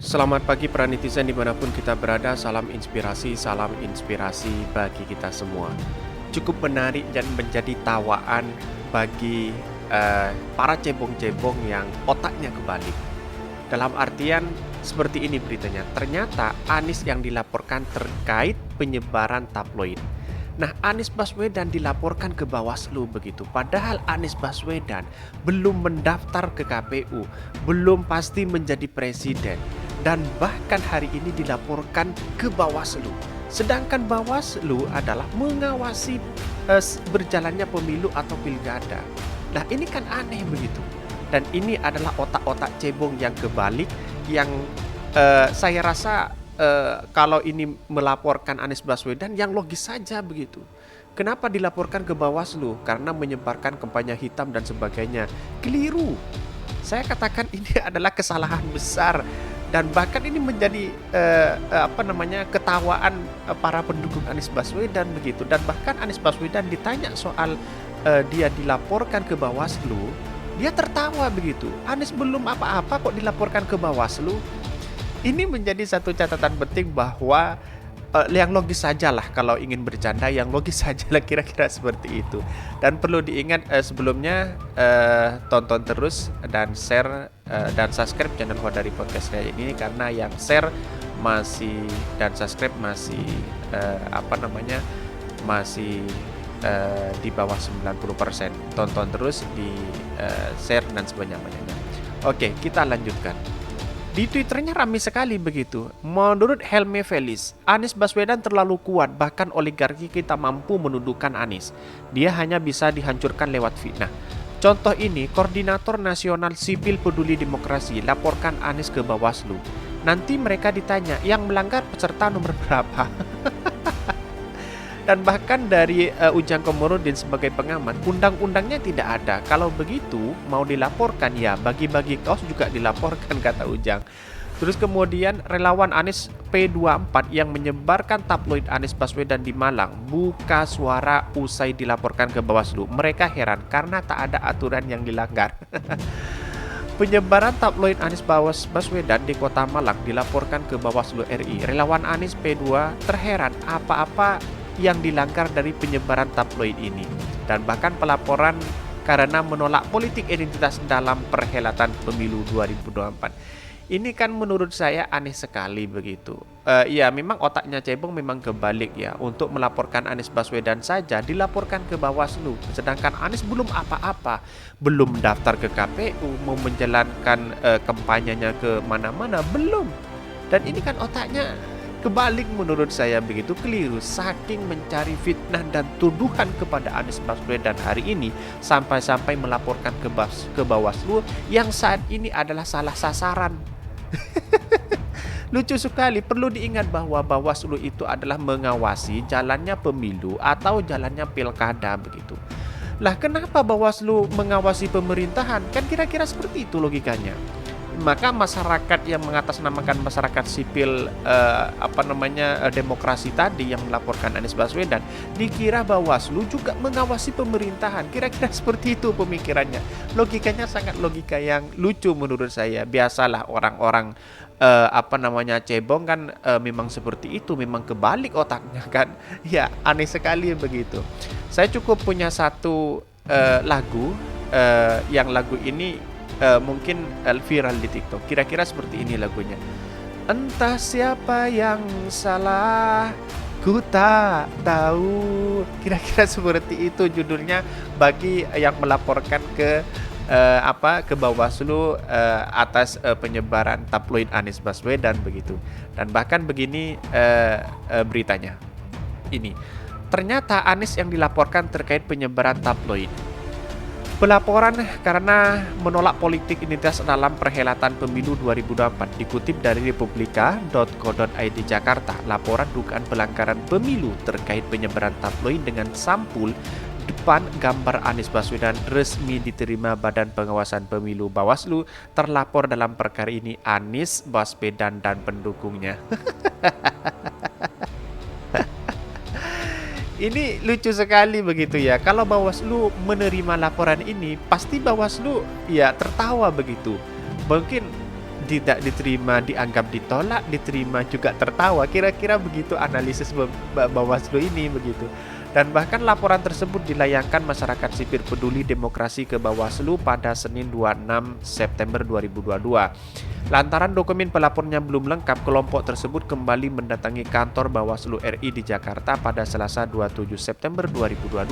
Selamat pagi para netizen dimanapun kita berada, salam inspirasi bagi kita semua. Cukup menarik dan menjadi tawaan bagi para cebong-cebong yang otaknya kebalik. Dalam artian seperti ini beritanya, ternyata Anies yang dilaporkan terkait penyebaran tabloid. Nah, Anies Baswedan dilaporkan ke Bawaslu begitu. Padahal Anies Baswedan belum mendaftar ke KPU, belum pasti menjadi presiden. Dan bahkan hari ini dilaporkan ke Bawaslu. Sedangkan Bawaslu adalah mengawasi berjalannya pemilu atau pilkada. Nah, ini kan aneh begitu. Dan ini adalah otak-otak cebong yang kebalik yang saya rasa kalau ini melaporkan Anies Baswedan yang logis saja begitu. Kenapa dilaporkan ke Bawaslu? Karena menyebarkan kampanye hitam dan sebagainya. Keliru. Saya katakan ini adalah kesalahan besar dan bahkan ini menjadi ketawaan para pendukung Anies Baswedan begitu. Dan bahkan Anies Baswedan ditanya soal dia dilaporkan ke Bawaslu, dia tertawa begitu. Anies belum apa-apa kok dilaporkan ke Bawaslu. Ini menjadi satu catatan penting bahwa yang logis sajalah kalau ingin bercanda, yang logis sajalah kira-kira seperti itu. Dan perlu diingat sebelumnya tonton terus dan share dan subscribe channel Hodari Podcast saya ini, karena yang share masih dan subscribe masih masih di bawah 90%. Tonton terus, di share dan sebanyak-banyaknya. Oke, kita lanjutkan. Di Twitternya ramai sekali begitu. Menurut Helme Felis, Anies Baswedan terlalu kuat, bahkan oligarki kita mampu menundukkan Anies. Dia hanya bisa dihancurkan lewat fitnah. Contoh ini, Koordinator Nasional Sipil Peduli Demokrasi laporkan Anies ke Bawaslu. Nanti mereka ditanya, yang melanggar peserta nomor berapa? Dan bahkan dari Ujang Komarudin sebagai pengamat, undang-undangnya tidak ada. Kalau begitu mau dilaporkan, ya bagi-bagi kaos juga dilaporkan, kata Ujang. Terus kemudian relawan Anies P24 yang menyebarkan tabloid Anies Baswedan di Malang buka suara usai dilaporkan ke Bawaslu. Mereka heran karena tak ada aturan yang dilanggar. Penyebaran tabloid Anies Baswedan di Kota Malang dilaporkan ke Bawaslu RI. Relawan Anies P2 terheran apa-apa yang dilanggar dari penyebaran tabloid ini, dan bahkan pelaporan karena menolak politik identitas dalam perhelatan pemilu 2024. Ini kan menurut saya aneh sekali begitu. Ya memang otaknya cebong memang kebalik ya. Untuk melaporkan Anies Baswedan saja dilaporkan ke Bawaslu, sedangkan Anies belum apa-apa, belum daftar ke KPU, mau menjalankan kampanyenya ke mana-mana belum. Dan ini kan otaknya kebalik menurut saya begitu, keliru. Saking mencari fitnah dan tuduhan kepada Anies Baswedan hari ini, sampai-sampai melaporkan ke Bawaslu yang saat ini adalah salah sasaran. Lucu sekali. Perlu diingat bahwa Bawaslu itu adalah mengawasi jalannya pemilu atau jalannya pilkada begitu. Lah kenapa Bawaslu mengawasi pemerintahan? Kan kira-kira seperti itu logikanya. Maka masyarakat yang mengatasnamakan masyarakat sipil demokrasi tadi yang melaporkan Anies Baswedan dikira Bawaslu juga mengawasi pemerintahan. Kira-kira seperti itu pemikirannya. Logikanya sangat logika yang lucu menurut saya. Biasalah orang-orang cebong kan memang seperti itu, memang kebalik otaknya kan. Ya aneh sekali begitu. Saya cukup punya satu lagu yang lagu ini mungkin viral di TikTok. Kira-kira seperti ini lagunya. Entah siapa yang salah, ku tak tahu. Kira-kira seperti itu judulnya bagi yang melaporkan ke ke Bawaslu atas penyebaran tabloid Anies Baswedan begitu. Dan bahkan begini beritanya. Ini. Ternyata Anies yang dilaporkan terkait penyebaran tabloid. Pelaporan karena menolak politik identitas dalam perhelatan pemilu 2024 dikutip dari republika.co.id Jakarta. Laporan dugaan pelanggaran pemilu terkait penyebaran tabloid dengan sampul depan gambar Anies Baswedan resmi diterima Badan Pengawasan Pemilu Bawaslu. Terlapor dalam perkara ini Anies Baswedan dan pendukungnya. Ini lucu sekali begitu ya. Kalau Bawaslu menerima laporan ini, pasti Bawaslu ya tertawa begitu. Mungkin tidak diterima dianggap ditolak, diterima juga tertawa. Kira-kira begitu analisis Bawaslu ini begitu. Dan bahkan laporan tersebut dilayangkan masyarakat sipil peduli demokrasi ke Bawaslu pada Senin 26 September 2022. Lantaran dokumen pelapornya belum lengkap, kelompok tersebut kembali mendatangi kantor Bawaslu RI di Jakarta pada Selasa 27 September 2022.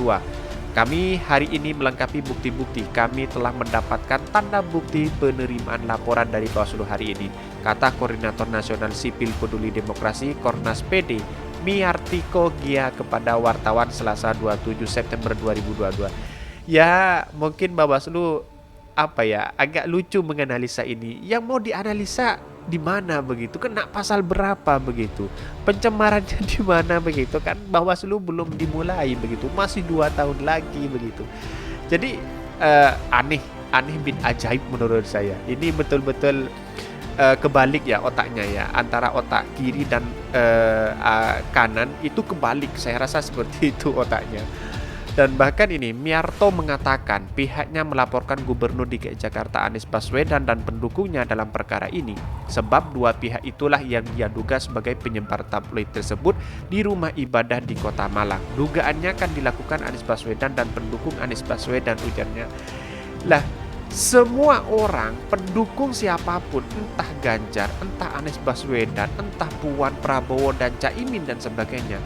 Kami hari ini melengkapi bukti-bukti. Kami telah mendapatkan tanda bukti penerimaan laporan dari Bawaslu hari ini, kata Koordinator Nasional Sipil Peduli Demokrasi Kornas PD Miartiko Gia kepada wartawan Selasa 27 September 2022. Ya, mungkin Bawaslu agak lucu menganalisa ini. Yang mau dianalisa di mana begitu? Kena pasal berapa begitu? Pencemarannya di mana begitu? Kan Bawaslu belum dimulai begitu. Masih 2 tahun lagi begitu. Jadi aneh bin ajaib menurut saya. Ini betul-betul kebalik ya otaknya ya, antara otak kiri dan kanan itu kebalik, saya rasa seperti itu otaknya. Dan bahkan ini Miarto mengatakan pihaknya melaporkan Gubernur DKI Jakarta Anies Baswedan dan pendukungnya dalam perkara ini, sebab dua pihak itulah yang dia duga sebagai penyebar tabloid tersebut di rumah ibadah di Kota Malang. Dugaannya akan dilakukan Anies Baswedan dan pendukung Anies Baswedan, ujarnya. Lah, semua orang pendukung siapapun, entah Ganjar, entah Anies Baswedan, entah Puan, Prabowo dan Caimin dan sebagainya,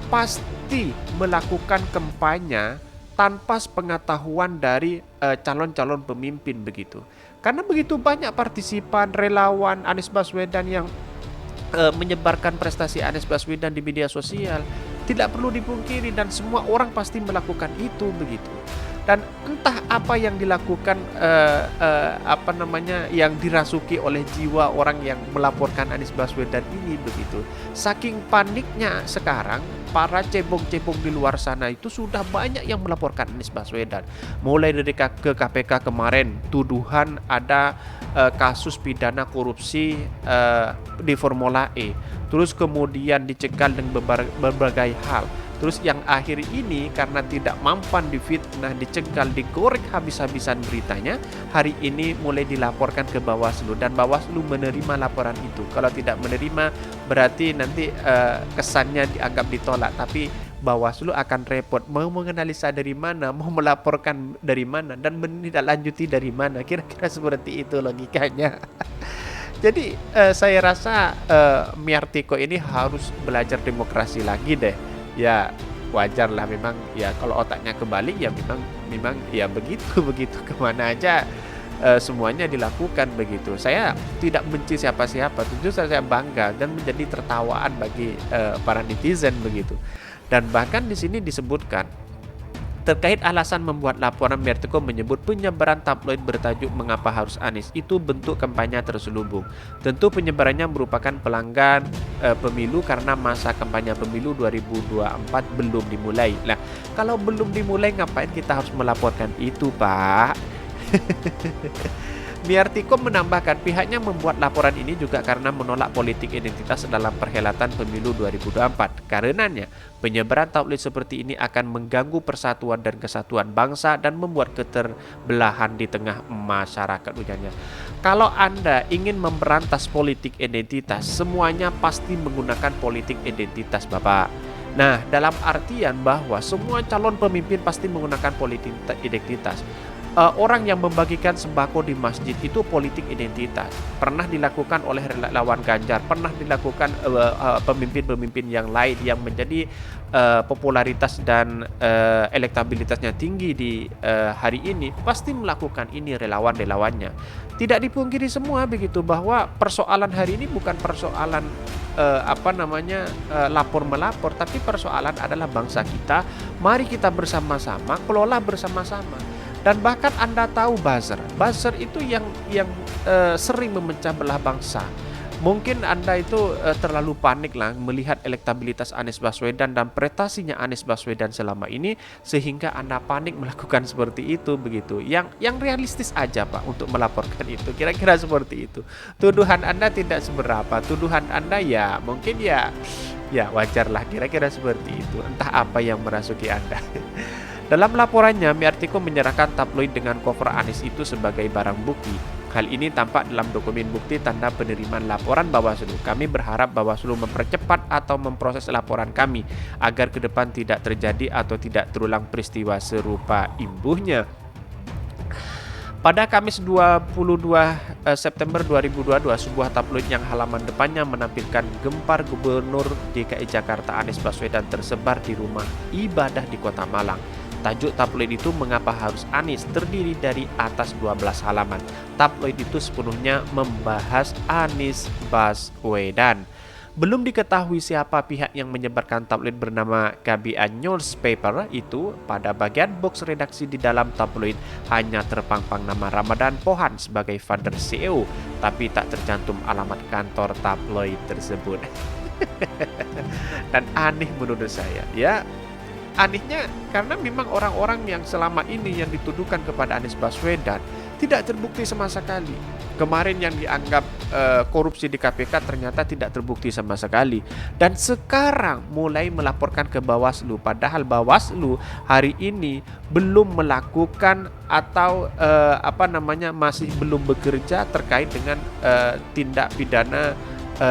pasti melakukan kampanye tanpa sepengetahuan dari calon-calon pemimpin begitu. Karena begitu banyak partisipan relawan Anies Baswedan yang menyebarkan prestasi Anies Baswedan di media sosial, tidak perlu dipungkiri dan semua orang pasti melakukan itu begitu. Dan entah apa yang dilakukan yang dirasuki oleh jiwa orang yang melaporkan Anies Baswedan ini begitu. Saking paniknya sekarang para cebong-cebong di luar sana itu sudah banyak yang melaporkan Anies Baswedan. Mulai dari ke KPK kemarin, tuduhan ada kasus pidana korupsi di Formula E. Terus kemudian dicegal dengan berbagai hal. Terus yang akhir ini karena tidak mampan difitnah, dicegal, digoreng habis-habisan beritanya, hari ini mulai dilaporkan ke Bawaslu dan Bawaslu menerima laporan itu. Kalau tidak menerima berarti nanti kesannya dianggap ditolak, tapi Bawaslu akan repot mau menganalisa dari mana, mau melaporkan dari mana, dan menindaklanjuti dari mana. Kira-kira seperti itu logikanya. Jadi saya rasa Miartiko ini harus belajar demokrasi lagi deh. Ya wajar lah memang ya, kalau otaknya kebalik ya memang ya begitu kemana aja semuanya dilakukan begitu. Saya tidak benci siapa-siapa, justru saya bangga dan menjadi tertawaan bagi para netizen begitu. Dan bahkan di sini disebutkan terkait alasan membuat laporan, Miartiko menyebut penyebaran tabloid bertajuk "Mengapa Harus Anies" itu bentuk kampanye terselubung. Tentu penyebarannya merupakan pelanggan pemilu karena masa kampanye pemilu 2024 belum dimulai. Nah, kalau belum dimulai ngapain kita harus melaporkan itu, Pak? Miartiko menambahkan pihaknya membuat laporan ini juga karena menolak politik identitas dalam perhelatan pemilu 2024. Karenanya, penyebaran tabloid seperti ini akan mengganggu persatuan dan kesatuan bangsa dan membuat keterbelahan di tengah masyarakat, ujarnya. Kalau Anda ingin memberantas politik identitas, semuanya pasti menggunakan politik identitas, Bapak. Nah, dalam artian bahwa semua calon pemimpin pasti menggunakan politik identitas. Orang yang membagikan sembako di masjid itu politik identitas. Pernah dilakukan oleh relawan Ganjar, pernah dilakukan pemimpin-pemimpin yang lain yang menjadi popularitas dan elektabilitasnya tinggi di hari ini, pasti melakukan ini relawan-relawannya. Tidak dipungkiri semua begitu bahwa persoalan hari ini bukan persoalan lapor-melapor, tapi persoalan adalah bangsa kita. Mari kita bersama-sama kelola bersama-sama. Dan bahkan Anda tahu buzzer itu yang sering memecah belah bangsa. Mungkin Anda itu terlalu panik lah melihat elektabilitas Anies Baswedan dan prestasinya Anies Baswedan selama ini, sehingga Anda panik melakukan seperti itu begitu. Yang realistis aja, Pak, untuk melaporkan itu. Kira-kira seperti itu. Tuduhan Anda tidak seberapa. Tuduhan Anda ya mungkin ya wajar lah, kira-kira seperti itu. Entah apa yang merasuki Anda. Dalam laporannya, Miartiko menyerahkan tabloid dengan cover Anies itu sebagai barang bukti. Hal ini tampak dalam dokumen bukti tanda penerimaan laporan Bawaslu. Kami berharap Bawaslu mempercepat atau memproses laporan kami agar ke depan tidak terjadi atau tidak terulang peristiwa serupa, imbuhnya. Pada Kamis 22 September 2022, sebuah tabloid yang halaman depannya menampilkan gempar Gubernur DKI Jakarta Anies Baswedan tersebar di rumah ibadah di Kota Malang. Tajuk tabloid itu "Mengapa Harus Anies?" terdiri dari atas 12 halaman. Tabloid itu sepenuhnya membahas Anies Baswedan. Belum diketahui siapa pihak yang menyebarkan tabloid bernama KBA Newspaper itu. Pada bagian box redaksi di dalam tabloid hanya terpampang nama Ramadan Pohan sebagai founder CEO, tapi tak tercantum alamat kantor tabloid tersebut. Dan aneh menurut saya, ya. Anehnya karena memang orang-orang yang selama ini yang dituduhkan kepada Anies Baswedan tidak terbukti sama sekali. Kemarin yang dianggap korupsi di KPK ternyata tidak terbukti sama sekali. Dan sekarang mulai melaporkan ke Bawaslu. Padahal Bawaslu hari ini belum melakukan atau masih belum bekerja terkait dengan tindak pidana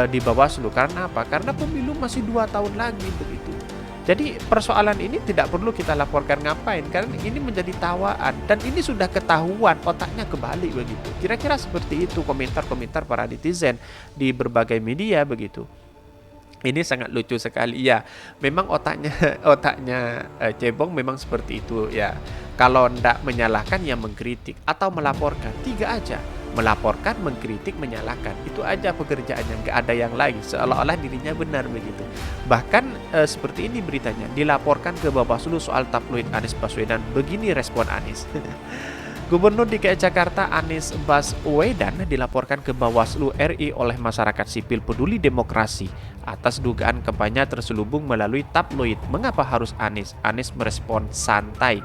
di Bawaslu. Karena apa? Karena pemilu masih 2 tahun lagi begitu. Jadi persoalan ini tidak perlu kita laporkan ngapain, karena ini menjadi tawaan dan ini sudah ketahuan, otaknya kebalik begitu. Kira-kira seperti itu komentar-komentar para netizen di berbagai media begitu. Ini sangat lucu sekali ya. Memang otaknya cebong memang seperti itu ya. Kalau ndak menyalahkan ya mengkritik atau melaporkan, 3 aja. Melaporkan, mengkritik, menyalahkan. Itu aja pekerjaannya, nggak ada yang lain. Seolah-olah dirinya benar begitu. Bahkan seperti ini beritanya, dilaporkan ke Bawaslu soal tabloid Anies Baswedan. Begini respon Anies. Gubernur DKI Jakarta Anies Baswedan dilaporkan ke Bawaslu RI oleh masyarakat sipil peduli demokrasi atas dugaan kampanye terselubung melalui tabloid. Mengapa harus Anies? Anies merespon santai.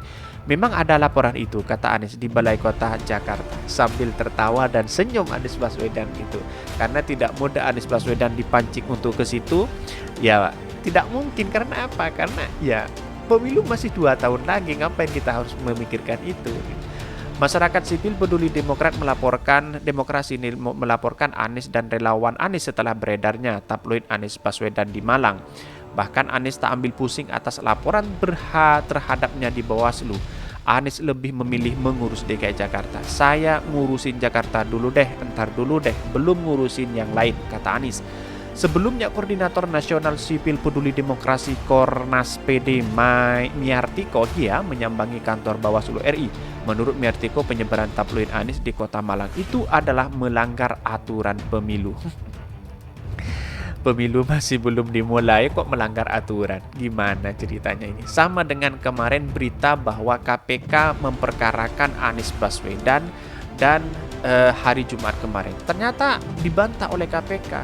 Memang ada laporan itu, kata Anies, di Balai Kota Jakarta. Sambil tertawa dan senyum Anies Baswedan gitu. Karena tidak mudah Anies Baswedan dipancing untuk ke situ. Ya tidak mungkin, karena apa? Karena ya pemilu masih 2 tahun lagi, ngapain kita harus memikirkan itu? Masyarakat sipil peduli melaporkan Anies dan relawan Anies setelah beredarnya tabloid Anies Baswedan di Malang. Bahkan Anies tak ambil pusing atas laporan terhadapnya di Bawaslu. Anies lebih memilih mengurus DKI Jakarta. Saya ngurusin Jakarta dulu deh, entar dulu deh, belum ngurusin yang lain, kata Anies. Sebelumnya Koordinator Nasional Sipil Peduli Demokrasi Kornas PD Miartiko dia menyambangi kantor Bawaslu RI. Menurut Miartiko, penyebaran tabloid Anies di Kota Malang itu adalah melanggar aturan pemilu. Pemilu masih belum dimulai kok melanggar aturan. Gimana ceritanya ini? Sama dengan kemarin berita bahwa KPK memperkarakan Anies Baswedan dan hari Jumat kemarin. Ternyata dibantah oleh KPK.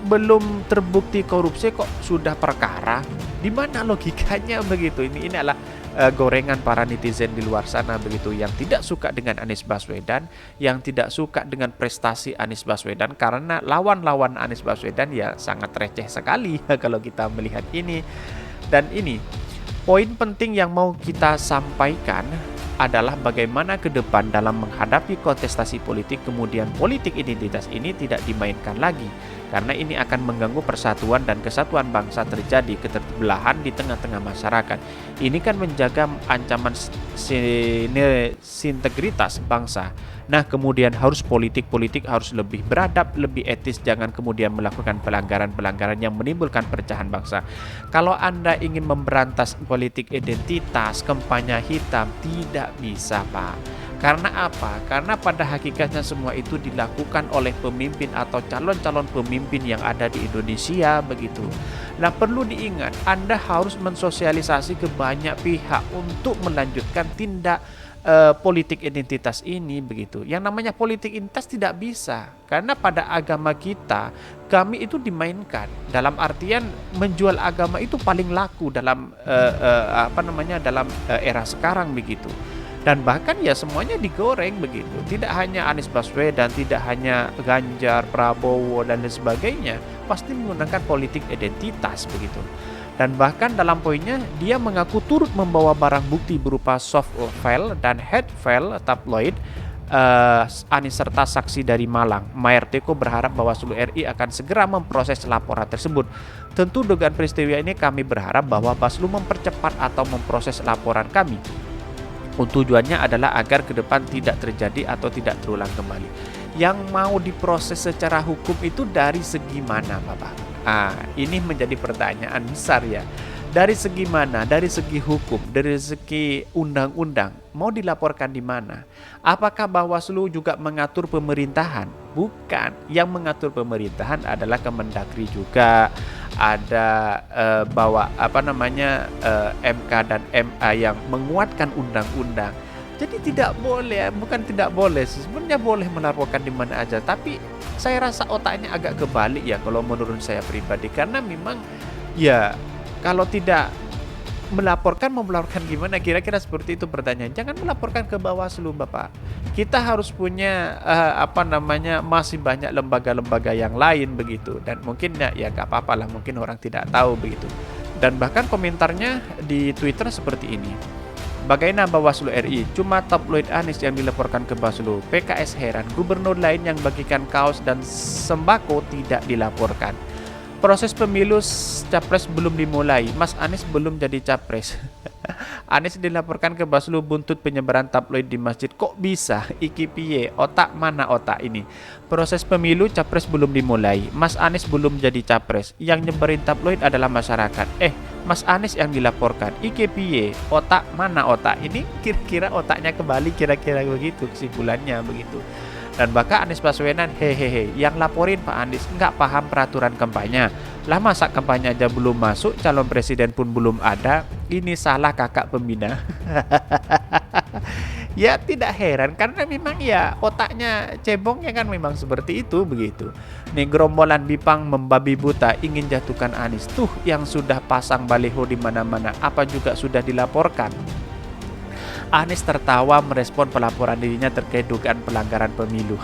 Belum terbukti korupsi kok sudah perkara. Di mana logikanya begitu? Ini adalah gorengan para netizen di luar sana begitu, yang tidak suka dengan Anies Baswedan, yang tidak suka dengan prestasi Anies Baswedan, karena lawan-lawan Anies Baswedan ya sangat receh sekali kalau kita melihat ini. Dan ini poin penting yang mau kita sampaikan adalah bagaimana ke depan dalam menghadapi kontestasi politik, kemudian politik identitas ini tidak dimainkan lagi. Karena ini akan mengganggu persatuan dan kesatuan bangsa, terjadi keterbelahan di tengah-tengah masyarakat. Ini kan menjaga ancaman integritas bangsa. Nah, kemudian politik harus lebih beradab, lebih etis, jangan kemudian melakukan pelanggaran-pelanggaran yang menimbulkan perpecahan bangsa. Kalau Anda ingin memberantas politik identitas, kampanye hitam, tidak bisa, Pak. Karena apa? Karena pada hakikatnya semua itu dilakukan oleh pemimpin atau calon-calon pemimpin yang ada di Indonesia begitu. Nah, perlu diingat, Anda harus mensosialisasi ke banyak pihak untuk melanjutkan tindak politik identitas ini begitu. Yang namanya politik identitas tidak bisa, karena pada agama kita, kami itu dimainkan. Dalam artian menjual agama itu paling laku dalam dalam era sekarang begitu. Dan bahkan ya semuanya digoreng begitu. Tidak hanya Anies Baswedan, tidak hanya Ganjar, Prabowo dan lain sebagainya, pasti menggunakan politik identitas begitu. Dan bahkan dalam poinnya dia mengaku turut membawa barang bukti berupa soft file dan hard file tabloid Anies serta saksi dari Malang. Maerteko berharap Bawaslu RI akan segera memproses laporan tersebut. Tentu dengan peristiwa ini kami berharap bahwa Bawaslu mempercepat atau memproses laporan kami. Tujuannya adalah agar ke depan tidak terjadi atau tidak terulang kembali. Yang mau diproses secara hukum itu dari segi mana, Bapak? Ini menjadi pertanyaan besar ya. Dari segi mana? Dari segi hukum, dari segi undang-undang, mau dilaporkan di mana? Apakah Bawaslu juga mengatur pemerintahan? Bukan. Yang mengatur pemerintahan adalah Kemendagri juga. Ada MK dan MA yang menguatkan undang-undang. Jadi tidak boleh, bukan tidak boleh, sebenarnya boleh melaporkan di mana aja. Tapi saya rasa otaknya agak kebalik ya kalau menurut saya pribadi, karena memang ya kalau tidak melaporkan, mau melaporkan gimana? Kira-kira seperti itu pertanyaan. Jangan melaporkan ke Bawaslu, Bapak. Kita harus punya masih banyak lembaga-lembaga yang lain begitu. Dan mungkin ya gak apa-apa lah, mungkin orang tidak tahu begitu. Dan bahkan komentarnya di Twitter seperti ini. Bagaimana Bawaslu RI? Cuma tabloid Anies yang dilaporkan ke Bawaslu. PKS heran, gubernur lain yang bagikan kaos dan sembako tidak dilaporkan. Proses pemilu capres belum dimulai, Mas Anies belum jadi capres. Anies dilaporkan ke Bawaslu buntut penyebaran tabloid di masjid. Kok bisa? Iki piye? Otak mana otak ini? Proses pemilu capres belum dimulai, Mas Anies belum jadi capres. Yang nyebarin tabloid adalah masyarakat. Mas Anies yang dilaporkan. Iki piye? Otak mana otak ini? Kira-kira otaknya kembali, kira-kira begitu kesimpulannya begitu. Dan bahkan Anies Baswedan, yang laporin Pak Anies nggak paham peraturan kampanye. Lah masa kampanye aja belum masuk, calon presiden pun belum ada, ini salah kakak pembina. Ya tidak heran, karena memang ya otaknya cebongnya kan memang seperti itu begitu. Nih gerombolan Bipang membabi buta ingin jatuhkan Anies. Tuh yang sudah pasang baliho di mana-mana, apa juga sudah dilaporkan. Anies tertawa merespon pelaporan dirinya terkait dugaan pelanggaran pemilu.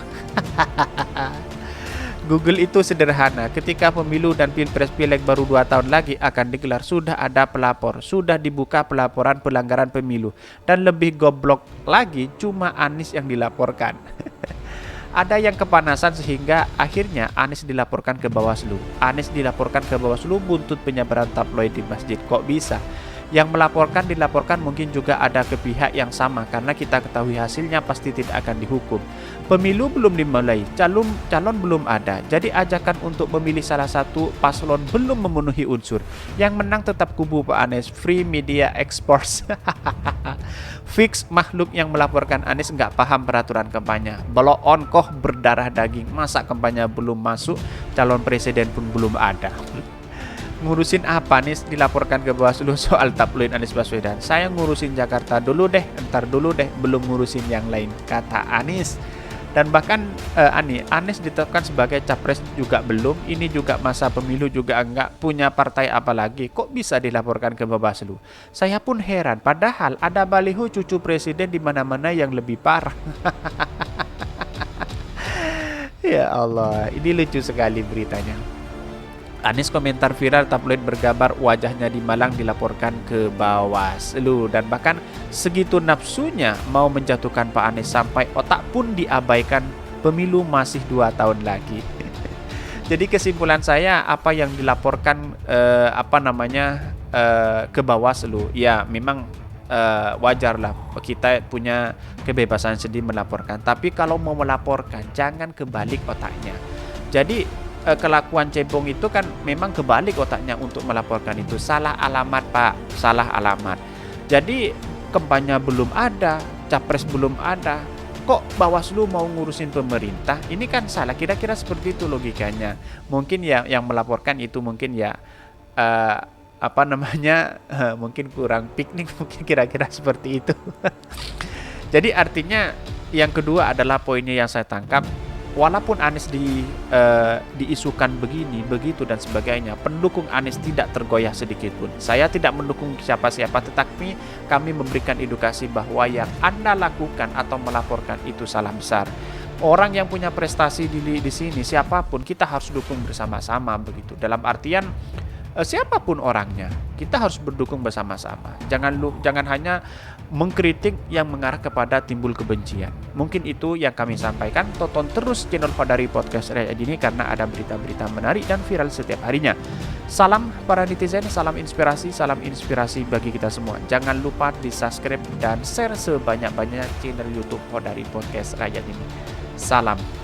Google itu sederhana. Ketika pemilu dan pilpres pileg baru 2 tahun lagi akan digelar, sudah ada pelapor, sudah dibuka pelaporan pelanggaran pemilu. Dan lebih goblok lagi, cuma Anies yang dilaporkan. Ada yang kepanasan sehingga akhirnya Anies dilaporkan ke Bawaslu. Anies dilaporkan ke Bawaslu buntut penyebaran tabloid di masjid. Kok bisa? Yang melaporkan dilaporkan mungkin juga ada ke pihak yang sama, karena kita ketahui hasilnya pasti tidak akan dihukum. Pemilu belum dimulai, calon belum ada, jadi ajakan untuk memilih salah satu paslon belum memenuhi unsur. Yang menang tetap kubu Pak Anies. Free media exports. Fix makhluk yang melaporkan Anies nggak paham peraturan kampanye. Belok onkoh berdarah daging, masa kampanye belum masuk, calon presiden pun belum ada. Ngurusin apa nih dilaporkan ke Bawaslu soal tabloid Anies Baswedan? Saya ngurusin Jakarta dulu deh, entar dulu deh, belum ngurusin yang lain, kata Anies. Dan bahkan Anies ditetapkan sebagai capres juga belum, ini juga masa pemilu juga enggak, punya partai apa lagi, kok bisa dilaporkan ke Bawaslu? Saya pun heran, padahal ada baliho cucu presiden di mana-mana yang lebih parah. Ya Allah, ini lucu sekali beritanya. Anies komentar viral tabloid bergambar wajahnya di Malang dilaporkan ke Bawaslu. Dan bahkan segitu nafsunya mau menjatuhkan Pak Anies sampai otak pun diabaikan, pemilu masih 2 tahun lagi. Jadi kesimpulan saya, apa yang dilaporkan ke Bawaslu, ya memang wajar lah, kita punya kebebasan sendiri melaporkan. Tapi kalau mau melaporkan, jangan kebalik otaknya. Jadi kelakuan cebong itu kan memang kebalik otaknya untuk melaporkan itu. Salah alamat Pak, salah alamat. Jadi kampanye belum ada, capres belum ada, kok Bawaslu mau ngurusin pemerintah? Ini kan salah, kira-kira seperti itu logikanya. Mungkin ya yang melaporkan itu mungkin ya mungkin kurang piknik, mungkin kira-kira seperti itu. Jadi artinya yang kedua adalah poinnya yang saya tangkap, walaupun Anies diisukan begini, begitu dan sebagainya, pendukung Anies tidak tergoyah sedikit pun. Saya tidak mendukung siapa-siapa, tetapi kami memberikan edukasi bahwa yang Anda lakukan atau melaporkan itu salah besar. Orang yang punya prestasi di sini, siapapun, kita harus dukung bersama-sama begitu. Dalam artian siapapun orangnya, kita harus berdukung bersama-sama. Jangan hanya mengkritik yang mengarah kepada timbul kebencian. Mungkin itu yang kami sampaikan. Tonton terus channel Hodari Podcast Rakyat ini karena ada berita-berita menarik dan viral setiap harinya. Salam para netizen, salam inspirasi bagi kita semua. Jangan lupa di subscribe dan share sebanyak-banyaknya channel YouTube Hodari Podcast Rakyat ini. Salam.